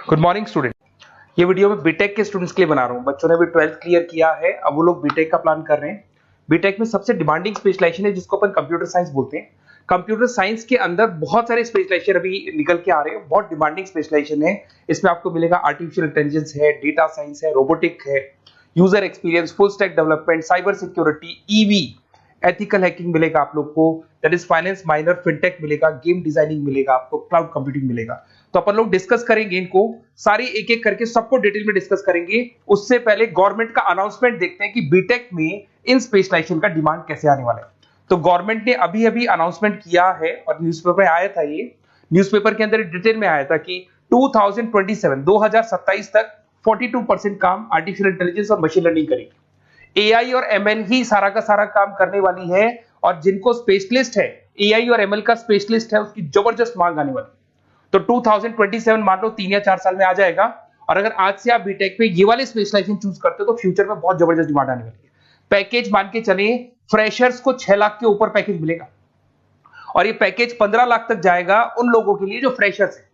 Good morning student. ये video मैं BTech के स्टूडेंट्स के लिए बना रहा हूँ। बच्चों ने भी 12th क्लियर किया है, अब वो लोग बीटेक का प्लान कर रहे हैं। बीटेक में सबसे डिमांडिंग स्पेशलाइजेशन है जिसको अपन कंप्यूटर साइंस बोलते हैं। कंप्यूटर साइंस के अंदर बहुत सारे स्पेशलाइजेशन अभी निकल के आ रहे हैं, बहुत डिमांडिंग स्पेशलाइजेशन है। इसमें आपको मिलेगा आर्टिफिशियल इंटेलिजेंस है, डेटा साइंस है, रोबोटिक है, user experience, full stack development, cyber security, EV, ethical hacking मिलेगा आप लोग को, that is finance minor, fintech मिलेगा, गेम डिजाइनिंग मिलेगा आपको, क्लाउड कंप्यूटिंग मिलेगा। तो अपन लोग डिस्कस करेंगे इनको सारी एक एक करके, सबको डिटेल में डिस्कस करेंगे। उससे पहले गवर्नमेंट का अनाउंसमेंट देखते हैं कि बीटेक में इन स्पेशलाइजेशन का डिमांड कैसे आने वाला है। तो गवर्नमेंट ने अभी अभी अनाउंसमेंट किया है और न्यूज़पेपर में आया था, ये न्यूज़पेपर के अंदर डिटेल में आया था कि 2027 तक 42% काम आर्टिफिशियल इंटेलिजेंस और मशीन लर्निंग करेगी। एआई और एमएल ही सारा का सारा काम करने वाली है, और जिनको स्पेशलिस्ट है, एआई और एमएल का स्पेशलिस्ट है, उसकी जबरदस्त मांग आने वाली है। तो 2027 मान लो 3 या 4 साल में आ जाएगा। और अगर आज से आप बीटेक पे ये वाले स्पेशलाइजेशन चूज करते हो तो फ्यूचर में बहुत जबरदस्त डिमांड आने वाली है। पैकेज मान के चले, फ्रेशर्स को 6 लाख के ऊपर पैकेज मिलेगा, और ये पैकेज 15 लाख तक जाएगा उन लोगों के लिए जो फ्रेशर्स है।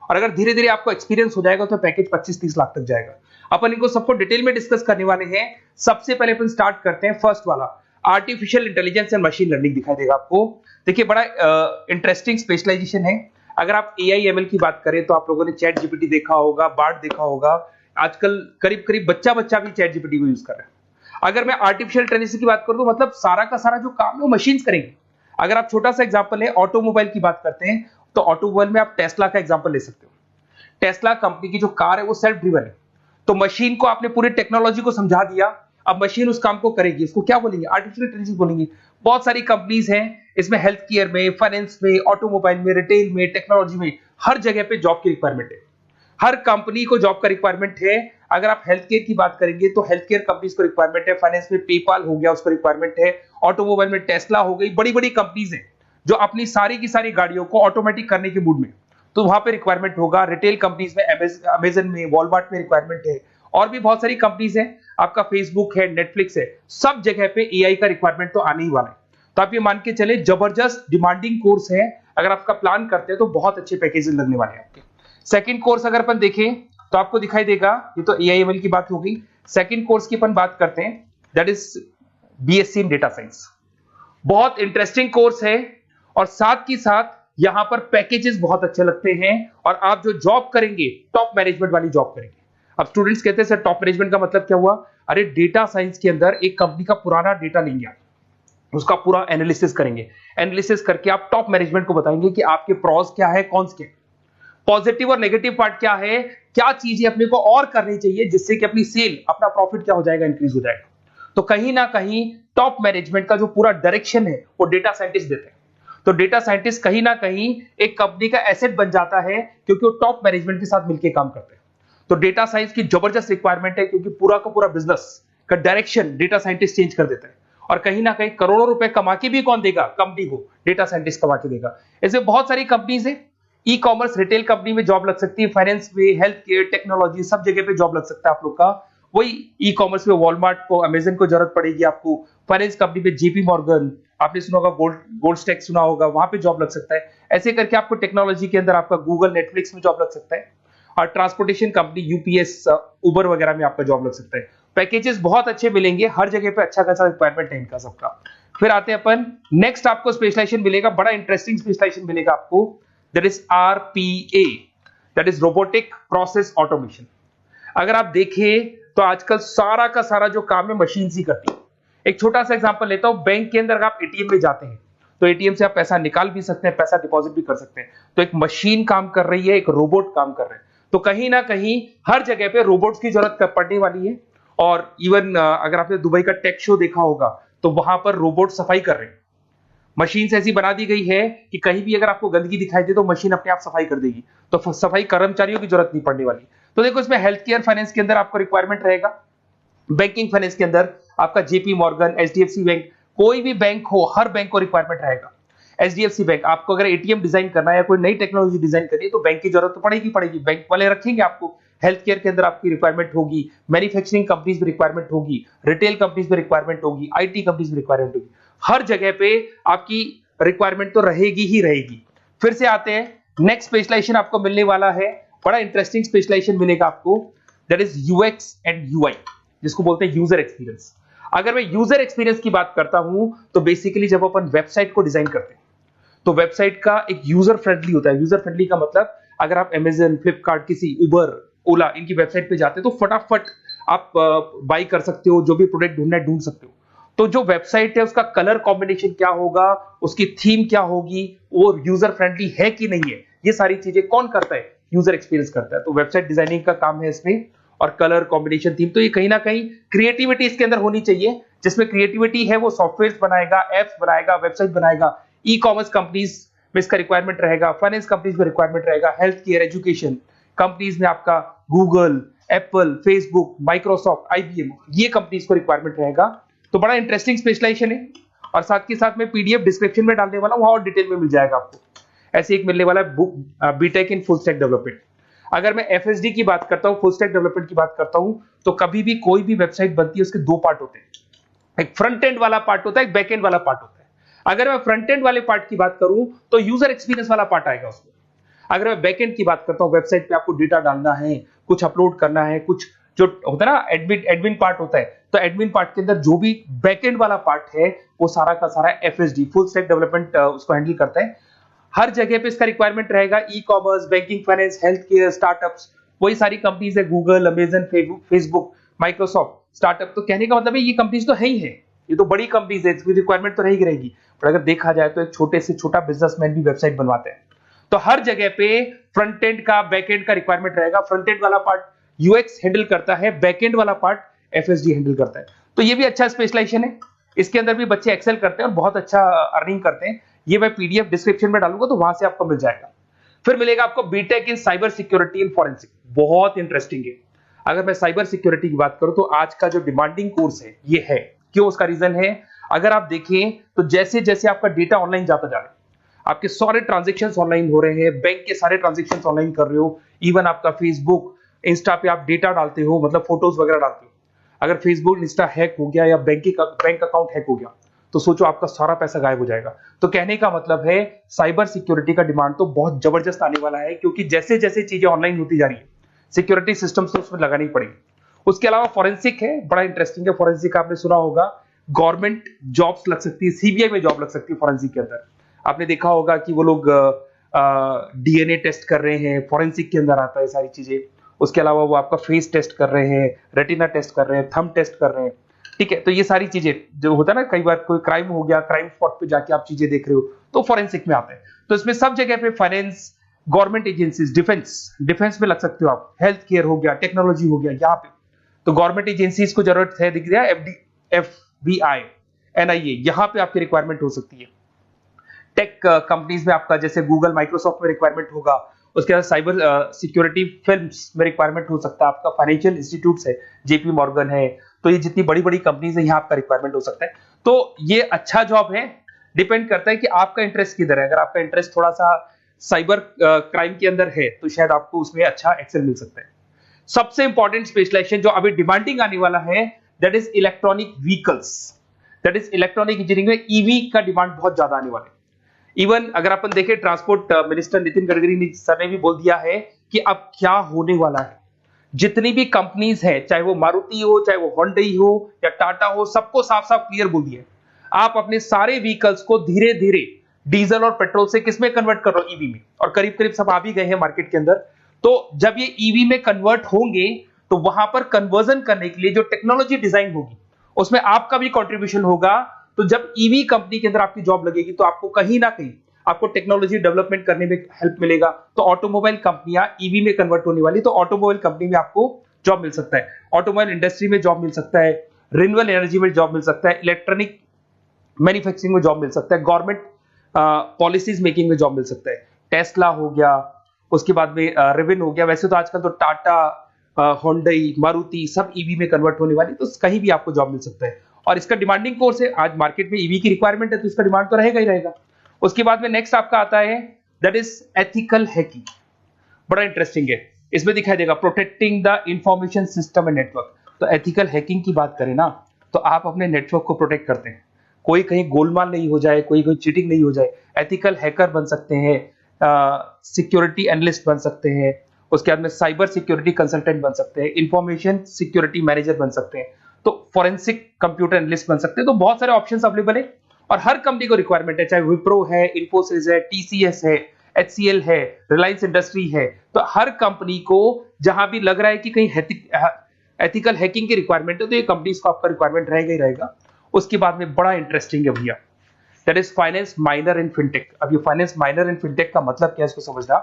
और अगर धीरे धीरे आपको एक्सपीरियंस हो जाएगा तो पैकेज 25-30 लाख तक जाएगा। अपन इनको सबको डिटेल में डिस्कस करने वाले हैं। सबसे पहले अपन स्टार्ट करते हैं फर्स्ट वाला, artificial intelligence and machine learning दिखाई देगा आपको। देखिए बड़ा इंटरेस्टिंग स्पेशलाइजेशन है। अगर आप एआई एमएल की बात करें तो आप लोगों ने चैट जीपीटी देखा होगा, बार्ड देखा होगा। आजकल करीब करीब बच्चा भी चैट जीपीटी को यूज कर रहा है। अगर मैं आर्टिफिशियल इंटेलिजेंस की बात करूं तो मतलब सारा का सारा जो काम है वो मशीन्स करेंगे। अगर आप छोटा सा एग्जांपल है, ऑटोमोबाइल की बात करते हैं तो ऑटोमोबाइल में आप टेस्ला का एग्जांपल ले सकते हो। टेस्ला कंपनी की जो कार है वो सेल्फ ड्रिवन है। तो मशीन को आपने पूरी टेक्नोलॉजी को समझा दिया, अब मशीन उस काम को करेगी। इसको क्या बोलेंगे? आर्टिफिशियल इंटेलिजेंस बोलेंगे। बहुत सारी कंपनीज हैं इसमें, हेल्थ केयर में, फाइनेंस में, ऑटोमोबाइल में, रिटेल में, टेक्नोलॉजी में, हर जगह पे जॉब की रिक्वायरमेंट है। हर कंपनी को जॉब का रिक्वायरमेंट है। अगर आप हेल्थ केयर की बात करेंगे तो हेल्थ केयर कंपनीज को रिक्वायरमेंट है, फाइनेंस में पेपाल हो गया उसको रिक्वायरमेंट है, ऑटोमोबाइल में टेस्ला हो गई, बड़ी बड़ी कंपनीज हैं जो अपनी सारी की सारी गाड़ियों को ऑटोमेटिक करने के मूड में, तो वहां पे रिक्वायरमेंट होगा। रिटेल कंपनीज में अमेजन में, वॉलमार्ट में रिक्वायरमेंट है, और भी बहुत सारी कंपनीज हैं, आपका फेसबुक है, नेटफ्लिक्स है, सब जगह पे एआई का रिक्वायरमेंट तो आने ही वाला है। तो आप ये मान के चले जबरदस्त डिमांडिंग कोर्स है। अगर आपका प्लान करते हैं तो बहुत अच्छे पैकेजेस लगने वाले हैं आपके। सेकंड कोर्स अगर अपन देखें तो आपको दिखाई देगा, ये तो एआई एमएल की बात हो गई। सेकंड कोर्स की अपन बात करते हैं, that is BSc in data science. बहुत इंटरेस्टिंग कोर्स है, और साथ ही साथ यहां पर पैकेजेस बहुत अच्छे लगते हैं, और आप जो जॉब करेंगे टॉप मैनेजमेंट वाली जॉब करेंगे। अब स्टूडेंट्स कहते हैं सर टॉप मैनेजमेंट का मतलब क्या हुआ? अरे डेटा साइंस के अंदर एक कंपनी का पुराना डेटा लेंगे आप, उसका पूरा एनालिसिस करेंगे, एनालिसिस करके आप टॉप मैनेजमेंट को बताएंगे कि आपके प्रॉस क्या है, कॉन्स क्या है, पॉजिटिव और नेगेटिव पार्ट क्या है, क्या चीजें अपने को और करनी चाहिए जिससे कि अपनी सेल, अपना प्रॉफिट क्या हो जाएगा, इंक्रीज हो जाएगा। तो कहीं ना कहीं टॉप मैनेजमेंट का जो पूरा डायरेक्शन है वो डेटा साइंटिस्ट देते हैं। तो डेटा साइंटिस्ट कहीं ना कहीं एक कंपनी का एसेट बन जाता है, क्योंकि वो टॉप मैनेजमेंट के साथ मिलकर काम करते हैं। तो डेटा साइंस की जबरदस्त रिक्वायरमेंट है, क्योंकि पूरा का पूरा बिजनेस का डायरेक्शन डेटा साइंटिस्ट चेंज कर देता है। और कहीं ना कहीं करोड़ों रुपए कमा के भी कौन देगा? कंपनी को डेटा साइंटिस्ट कमा के देगा। ऐसे बहुत सारी कंपनीज है, ई कॉमर्स, रिटेल कंपनी में जॉब लग सकती है, फाइनेंस में, हेल्थ केयर, टेक्नोलॉजी, सब जगह पे जॉब लग सकता है आप लोग का। वही ई कॉमर्स में वॉलमार्ट को, अमेजन को जरूरत पड़ेगी आपको। फाइनेंस कंपनी में जेपी मॉर्गन, आपने सुना होगा, गोल्ड स्टैक सुना होगा, वहां पे जॉब लग सकता है। ऐसे करके आपको टेक्नोलॉजी के अंदर आपका गूगल, नेटफ्लिक्स में जॉब लग सकता है। और ट्रांसपोर्टेशन कंपनी, यूपीएस, उबर वगैरह में आपका जॉब लग सकता है। पैकेजेस बहुत अच्छे मिलेंगे, हर जगह पे अच्छा खासा रिक्वायरमेंट है इनका सबका। फिर आते हैं अपन नेक्स्ट, आपको स्पेशलाइजेशन मिलेगा, बड़ा इंटरेस्टिंग स्पेशलाइजेशन मिलेगा आपको, that is RPA, that is robotic process automation. अगर आप देखें तो आजकल सारा का सारा जो काम है मशीन ही करती है। एक छोटा सा एग्जांपल लेता हूं, बैंक के अंदर अगर आप एटीएम में जाते हैं तो एटीएम से आप पैसा निकाल भी सकते हैं, पैसा डिपॉजिट भी कर सकते हैं। तो एक मशीन काम कर रही है, एक रोबोट काम कर रहे हैं। तो कहीं ना कहीं हर जगह पे रोबोट्स की जरूरत पड़ने वाली है। और इवन अगर आपने दुबई का टेक शो देखा होगा तो वहां पर रोबोट सफाई कर रहे हैं। मशीन ऐसी बना दी गई है कि कहीं भी अगर आपको गंदगी दिखाई दे तो मशीन अपने आप सफाई कर देगी, तो सफाई कर्मचारियों की जरूरत नहीं पड़ने वाली। तो देखो इसमें हेल्थ केयर, फाइनेंस के अंदर आपको रिक्वायरमेंट रहेगा, बैंकिंग फाइनेंस के अंदर आपका जेपी मॉर्गन, एचडीएफसी बैंक, कोई भी बैंक हो, हर बैंक को रिक्वायरमेंट रहेगा। एचडीएफसी बैंक, आपको अगर एटीएम डिजाइन करना है या कोई नई टेक्नोलॉजी डिजाइन करनी है तो बैंक की जरूरत तो पड़ेगी, बैंक वाले रखेंगे आपको। हेल्थ केयर के अंदर आपकी रिक्वायरमेंट होगी, मैन्युफैक्चरिंग कंपनीज में रिक्वायरमेंट होगी, रिटेल कंपनीज में रिक्वायरमेंट होगी, आईटी कंपनीज में रिक्वायरमेंट होगी। हर जगह पे आपकी रिक्वायरमेंट तो रहेगी ही रहेगी। फिर से आते हैं, नेक्स्ट स्पेशलाइजेशन आपको मिलने वाला है बड़ा इंटरेस्टिंग स्पेशलाइजेशन मिलेगा आपको, that is UX and UI, जिसको बोलते हैं यूजर एक्सपीरियंस। अगर मैं यूजर एक्सपीरियंस की बात करता हूं तो बेसिकली जब अपन वेबसाइट को डिजाइन करते हैं तो वेबसाइट का एक यूजर फ्रेंडली होता है। यूजर फ्रेंडली का मतलब अगर आप अमेजन, फ्लिपकार्ट, किसी उबर, ओला इनकी वेबसाइट पे जाते हैं तो फटाफट आप बाई कर सकते हो, जो भी प्रोडक्ट ढूंढना है ढूंढ सकते हो। तो जो वेबसाइट है उसका कलर कॉम्बिनेशन क्या होगा, उसकी थीम क्या होगी, वो यूजर फ्रेंडली है कि नहीं है, ये सारी चीजें कौन करता है, यूजर एक्सपीरियंस करता है। तो वेबसाइट डिजाइनिंग का काम है इसमें, और कलर कॉम्बिनेशन, थीम, तो ये कहीं ना कहीं क्रिएटिविटी इसके अंदर होनी चाहिए। जिसमें क्रिएटिविटी है वो सॉफ्टवेयर बनाएगा, एप्स बनाएगा, वेबसाइट बनाएगा। ई कॉमर्स कंपनीज में इसका रिक्वायरमेंट रहेगा, फाइनेंस कंपनीज में रिक्वायरमेंट रहेगा, हेल्थ केयर, एजुकेशन कंपनीज में आपका Google, Apple, Facebook, Microsoft, IBM, ये कंपनीज को रिक्वायरमेंट रहेगा। तो बड़ा इंटरेस्टिंग स्पेशलाइजेशन है, और साथ के साथ में पीडीएफ डिस्क्रिप्शन में डालने वाला हूं, वहां और डिटेल में मिल जाएगा आपको। ऐसे एक मिलने वाला है book, BTech in full stack development. अगर मैं एफएसडी की बात करता हूं, फुल स्टैक डेवलपमेंट की बात करता हूं, तो कभी भी कोई भी वेबसाइट बनती है उसके दो पार्ट होते हैं, एक फ्रंट एंड वाला पार्ट होता है, एक बैक एंड वाला पार्ट होता है। अगर मैं फ्रंट एंड वाले पार्ट की बात करूं तो यूजर एक्सपीरियंस वाला पार्ट आएगा उसमें। अगर मैं बैक एंड की बात करता हूं, वेबसाइट पे आपको डेटा डालना है, कुछ अपलोड करना है, कुछ जो होता है ना एडमिन पार्ट होता है, तो एडमिन पार्ट के अंदर जो भी बैक एंड वाला पार्ट है वो सारा का सारा एफएसडी, फुल स्टैक डेवलपमेंट, उसको हैंडल करता है। हर जगह पे इसका रिक्वायरमेंट रहेगा। E commerce, banking, finance, health care, startups, वही सारी कंपनीज है, Google, Amazon, Facebook, Microsoft, startup. तो कहने का मतलब है ये कंपनीज तो है ही है, ये तो बड़ी कंपनीज है, इसकी रिक्वायरमेंट तो रहेगी रहेगी। पर अगर देखा जाए तो एक छोटे से छोटा बिजनेसमैन भी वेबसाइट बनवाते हैं। तो हर जगह पे फ्रंट एंड का, बैक एंड का रिक्वायरमेंट रहेगा। फ्रंट एंड वाला पार्ट यूएक्स हैंडल करता है, बैक एंड वाला पार्ट एफएसडी हैंडल करता है। तो ये भी अच्छा स्पेशलाइजेशन है, इसके अंदर भी बच्चे एक्सेल करते हैं और बहुत अच्छा अर्निंग करते हैं। ये मैं पीडीएफ डिस्क्रिप्शन में डालूंगा तो वहां से आपको मिल जाएगा। फिर मिलेगा आपको BTech in cyber security and forensic, बहुत इंटरेस्टिंग है। अगर मैं साइबर सिक्योरिटी की बात करूं तो आज का जो डिमांडिंग कोर्स है ये है। क्यों? उसका रीजन है, अगर आप देखें तो जैसे जैसे आपका डेटा ऑनलाइन जाता जा रहा है, आपके सारे ट्रांजेक्शंस ऑनलाइन हो रहे हैं, बैंक के सारे ट्रांजेक्शंस ऑनलाइन कर रहे हो, इवन आपका फेसबुक, इंस्टा पे आप डेटा डालते हो, मतलब फोटोज वगैरह डालते हो। अगर फेसबुक, इंस्टा हैक हो गया या बैंक अकाउंट हैक हो गया तो सोचो आपका सारा पैसा गायब हो जाएगा। तो कहने का मतलब है साइबर सिक्योरिटी का डिमांड तो बहुत जबरदस्त आने वाला है, क्योंकि जैसे जैसे चीजें ऑनलाइन होती जा रही है सिक्योरिटी सिस्टम्स तो उसमें लगानी पड़ेगी। उसके अलावा फॉरेंसिक है, बड़ा इंटरेस्टिंग है। फॉरेंसिक आपने सुना होगा, गवर्नमेंट जॉब्स लग सकती है, सीबीआई में जॉब लग सकती है फॉरेंसिक के अंदर। आपने देखा होगा कि वो लोग डीएनए टेस्ट कर रहे हैं, फॉरेंसिक के अंदर आता है सारी चीजें। उसके अलावा वो आपका फेस टेस्ट कर रहे हैं, रेटिना टेस्ट कर रहे हैं, थंब टेस्ट कर रहे हैं, ठीक है। तो ये सारी चीजें जो होता है ना, कई बार कोई क्राइम हो गया, क्राइम स्पॉट पे जाके आप चीजें देख रहे हो तो फॉरेंसिक में आते हैं। तो इसमें सब जगह पे फाइनेंस, गवर्नमेंट एजेंसीज, डिफेंस में लग सकते हो आप, हेल्थ केयर हो गया, टेक्नोलॉजी हो गया, यहाँ पे तो गवर्नमेंट एजेंसीज को जरूरत है, दिख रहा है, एफबीआई, एनआईए, यहाँ पे आपकी रिक्वायरमेंट हो सकती है। टेक कंपनीज में आपका जैसे गूगल, माइक्रोसॉफ्ट में रिक्वायरमेंट होगा। उसके बाद साइबर सिक्योरिटी फिल्म्स में रिक्वायरमेंट हो सकता है आपका, फाइनेंशियल इंस्टीट्यूट्स है, जेपी मॉर्गन है, तो ये जितनी बड़ी बड़ी कंपनीज है यहाँ आपका रिक्वायरमेंट हो सकता है। तो ये अच्छा जॉब है, डिपेंड करता है कि आपका इंटरेस्ट किधर है। अगर आपका इंटरेस्ट थोड़ा सा साइबर क्राइम के अंदर है तो शायद आपको उसमें अच्छा एक्सेल मिल सकता है। सबसे इंपॉर्टेंट स्पेशलाइजेशन जो अभी डिमांडिंग आने वाला है, that is electronic vehicles, that is electronic engineering में ईवी का डिमांड बहुत ज्यादा आने वाला है। इवन अगर अपन देखें, transport minister Nitin Gadkari sir ने भी बोल दिया है कि अब क्या होने वाला है, जितनी भी कंपनीज है, चाहे वो मारुति हो, चाहे वो होंडई हो या टाटा हो, सबको साफ साफ क्लियर बोल दिया, आप अपने सारे व्हीकल्स को धीरे धीरे डीजल और पेट्रोल से किसमें कन्वर्ट कर रहे हो, ईवी में। और करीब करीब सब आ भी गए हैं मार्केट के अंदर। तो जब ये ईवी में कन्वर्ट होंगे तो वहां पर कन्वर्जन करने के लिए जो टेक्नोलॉजी डिजाइन होगी उसमें आपका भी कंट्रीब्यूशन होगा। तो जब ईवी कंपनी के अंदर आपकी जॉब लगेगी तो आपको कहीं ना कहीं आपको टेक्नोलॉजी डेवलपमेंट करने में हेल्प मिलेगा। तो ऑटोमोबाइल कंपनियां ईवी में कन्वर्ट होने वाली, तो ऑटोमोबाइल कंपनी में आपको जॉब मिल सकता है, ऑटोमोबाइल इंडस्ट्री में जॉब मिल सकता है, रिन्यूएबल एनर्जी में जॉब मिल सकता है, इलेक्ट्रॉनिक मैन्युफैक्चरिंग में जॉब मिल सकता है, गवर्नमेंट पॉलिसीज मेकिंग में जॉब मिल सकता है। टेस्ला हो गया, उसके बाद में रिविन हो गया। वैसे तो आजकल तो टाटा, होंडई, मारुति सब ईवी में कन्वर्ट होने वाली, तो कहीं भी आपको जॉब मिल सकता है। और इसका डिमांडिंग कोर्स है, आज मार्केट में ईवी की रिक्वायरमेंट है तो इसका डिमांड तो रहेगा ही रहेगा। उसके बाद में नेक्स्ट आपका आता है, दैट इज एथिकल हैकिंग, बड़ा इंटरेस्टिंग है। इसमें दिखाई देगा protecting the information system and network. तो एथिकल हैकिंग की बात करें ना, तो आप अपने नेटवर्क को प्रोटेक्ट करते हैं, कोई कहीं गोलमाल नहीं हो जाए, कोई चीटिंग नहीं हो जाए। एथिकल हैकर बन सकते हैं, सिक्योरिटी एनालिस्ट बन सकते हैं, उसके बाद में साइबर सिक्योरिटी कंसल्टेंट बन सकते हैं, इंफॉर्मेशन सिक्योरिटी मैनेजर बन सकते हैं, तो फोरेंसिक कंप्यूटर एनालिस्ट बन सकते हैं। तो बहुत सारे ऑप्शंस अवेलेबल है और हर कंपनी को रिक्वायरमेंट है, चाहे विप्रो है, इन्फोसिस है, टीसीएस है, एचसीएल है, रिलायंस इंडस्ट्री है। तो हर कंपनी को जहां भी लग रहा है कि कहीं एथिकल हैकिंग की रिक्वायरमेंट है तो ये कंपनीज को आपका रिक्वायरमेंट रहेगा ही रहेगा। उसके बाद में बड़ा इंटरेस्टिंग है भैया, that is finance minor in fintech. अब ये फाइनेंस माइनर इन फिनटेक का मतलब क्या है इसको समझना।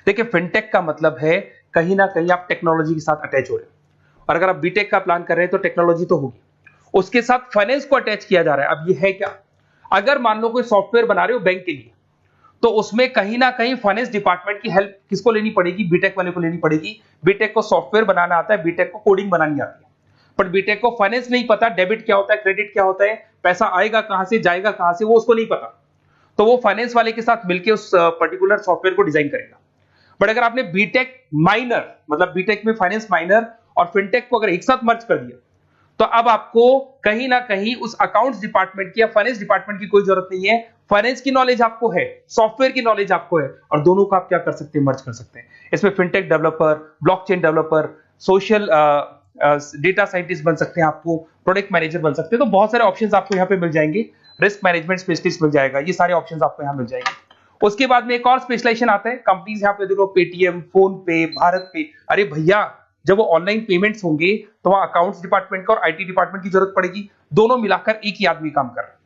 देखिए फिनटेक का मतलब है कहीं ना कहीं आप टेक्नोलॉजी के साथ अटैच हो रहे हैं, और अगर आप बीटेक का प्लान कर रहे हैं तो टेक्नोलॉजी तो होगी, उसके साथ फाइनेंस को अटैच किया जा रहा है। अब ये है क्या, अगर मान लो कोई सॉफ्टवेयर बना रहे हो बैंक के लिए, तो उसमें कहीं ना कहीं फाइनेंस डिपार्टमेंट की हेल्प किसको लेनी पड़ेगी, बीटेक वाले को लेनी पड़ेगी। बीटेक को सॉफ्टवेयर बनाना आता है, बीटेक को कोडिंग बनानी आती है, बट बीटेक को फाइनेंस नहीं पता, डेबिट क्या होता है, क्रेडिट क्या होता है, पैसा आएगा कहां से जाएगा कहां से, वो उसको नहीं पता। तो वो फाइनेंस वाले के साथ मिलकर उस पर्टिकुलर सॉफ्टवेयर को डिजाइन करेगा। बट अगर आपने बीटेक माइनर मतलब बीटेक में फाइनेंस माइनर और फिनटेक को अगर एक साथ मर्ज कर दिया, तो अब आपको कहीं ना कहीं उस अकाउंट्स डिपार्टमेंट की या फाइनेंस डिपार्टमेंट की कोई जरूरत नहीं है। फाइनेंस की नॉलेज आपको है, सॉफ्टवेयर की नॉलेज आपको है, और दोनों को आप क्या कर सकते हैं, मर्ज कर सकते हैं। इसमें fintech developer, blockchain developer, social data scientist बन सकते हैं, आपको प्रोडक्ट मैनेजर बन सकते हैं। तो बहुत सारे ऑप्शंस आपको यहाँ पे मिल जाएंगे, रिस्क मैनेजमेंट स्पेशलिस्ट मिल जाएगा, ये सारे ऑप्शंस आपको यहाँ मिल जाएंगे। उसके बाद में एक और स्पेशलाइजेशन आता है, कंपनीज यहाँ पे देखो पेटीएम, फोन पे, भारत पे। अरे भैया जब वो ऑनलाइन पेमेंट्स होंगे तो वहां अकाउंट्स डिपार्टमेंट का और आईटी डिपार्टमेंट की जरूरत पड़ेगी, दोनों मिलाकर एक ही आदमी काम कर रहा है,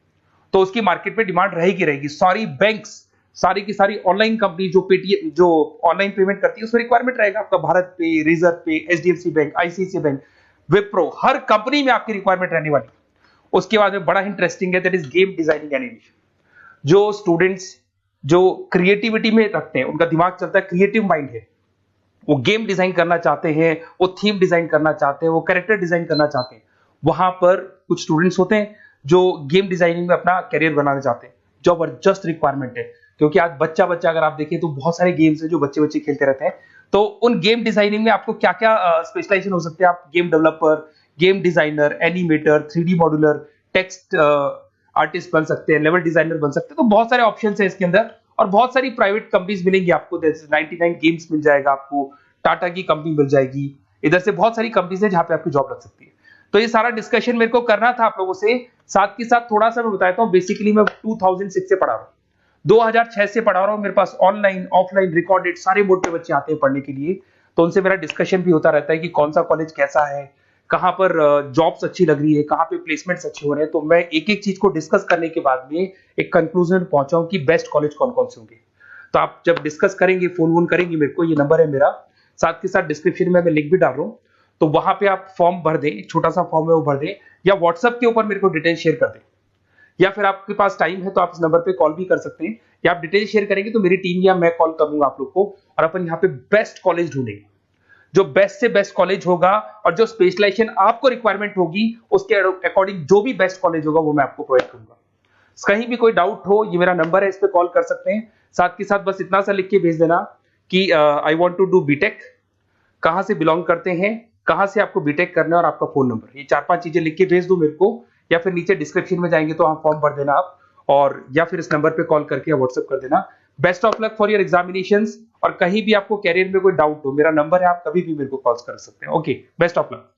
तो उसकी मार्केट में डिमांड रहेगी रहेगी। सारी बैंक्स, सारी की सारी ऑनलाइन कंपनी जो पेटीएम जो ऑनलाइन पेमेंट करती है उसमें रिक्वायरमेंट रहेगा आपका, Bharat Pe, Razorpay, HDFC bank, ICICI bank, Wipro, हर कंपनी में आपकी रिक्वायरमेंट रहने वाली। उसके बाद में बड़ा इंटरेस्टिंग है, that is game designing animation. जो स्टूडेंट्स जो क्रिएटिविटी में रखते हैं, उनका दिमाग चलता है, क्रिएटिव माइंड है, वो गेम डिजाइन करना चाहते हैं, वो थीम डिजाइन करना चाहते हैं, वो कैरेक्टर डिजाइन करना चाहते हैं, वहां पर कुछ स्टूडेंट्स होते हैं जो गेम डिजाइनिंग में अपना करियर बनाना चाहते हैं। जबरदस्त रिक्वायरमेंट है, क्योंकि आज बच्चा अगर आप देखें तो बहुत सारे गेम्स हैं जो बच्चे खेलते रहते हैं। तो उन गेम डिजाइनिंग में आपको क्या क्या स्पेशलाइजेशन हो सकते हैं, आप game developer, game designer, animator, 3D modular, text artist बन सकते हैं, लेवल डिजाइनर बन सकते हैं। तो बहुत सारे ऑप्शन है इसके अंदर, और बहुत सारी प्राइवेट कंपनीज मिलेंगी आपको, 99 गेम्स मिल जाएगा आपको, टाटा की कंपनी मिल जाएगी, इधर से बहुत सारी कंपनीज है जहां पे आपकी जॉब लग सकती है। तो ये सारा डिस्कशन मेरे को करना था आप लोगों से, साथ के साथ थोड़ा सा मैं बताता हूँ। बेसिकली मैं 2006 से पढ़ा रहा हूँ, 2006 से पढ़ा रहा हूँ, मेरे पास ऑनलाइन ऑफलाइन रिकॉर्डेड सारे बोर्ड पे बच्चे आते हैं पढ़ने के लिए, तो उनसे मेरा डिस्कशन भी होता रहता है कि कौन सा कॉलेज कैसा है, कहाँ पर जॉब्स अच्छी लग रही है, कहाँ पे प्लेसमेंट्स अच्छे हो रहे हैं। तो मैं एक एक चीज को डिस्कस करने के बाद में एक कंक्लूजन पहुंचा हूं कि बेस्ट कॉलेज कौन कौन से होंगे। तो आप जब डिस्कस करेंगे, फोन वोन करेंगे मेरे को, ये नंबर है मेरा, साथ के साथ डिस्क्रिप्शन में मैं लिंक भी डाल रहा हूँ, तो वहां पे आप फॉर्म भर दें, एक छोटा सा फॉर्म है वो भर दें, या व्हाट्सएप के ऊपर मेरे को डिटेल शेयर कर दें, या फिर आपके पास टाइम है तो आप इस नंबर पे कॉल भी कर सकते हैं, या आप डिटेल शेयर करेंगे तो मेरी टीम या मैं कॉल करूंगा आप लोग को, और अपन यहाँ पे बेस्ट कॉलेज ढूंढेंगे। जो बेस्ट से बेस्ट कॉलेज होगा और जो स्पेशलाइजेशन आपको रिक्वायरमेंट होगी उसके अकॉर्डिंग जो भी बेस्ट कॉलेज होगा वो मैं आपको प्रोवाइड करूंगा। कहीं भी कोई डाउट हो, ये मेरा नंबर है, इस पे कॉल कर सकते हैं। साथ के साथ बस इतना सा लिख के भेज देना कि I want to do BTech, कहां से बिलोंग करते हैं, कहां से आपको बीटेक करना है, और आपका फोन नंबर, ये 4-5 चीजें लिख के भेज दो मेरे को, या फिर नीचे डिस्क्रिप्शन में जाएंगे तो आप फॉर्म भर देना आप, और या फिर इस नंबर पे कॉल करके या व्हाट्सएप कर देना। Best of luck for your examinations, और कहीं भी आपको कैरियर में कोई डाउट हो, मेरा नंबर है, आप कभी भी मेरे को कॉल कर सकते हैं। Okay, best of luck.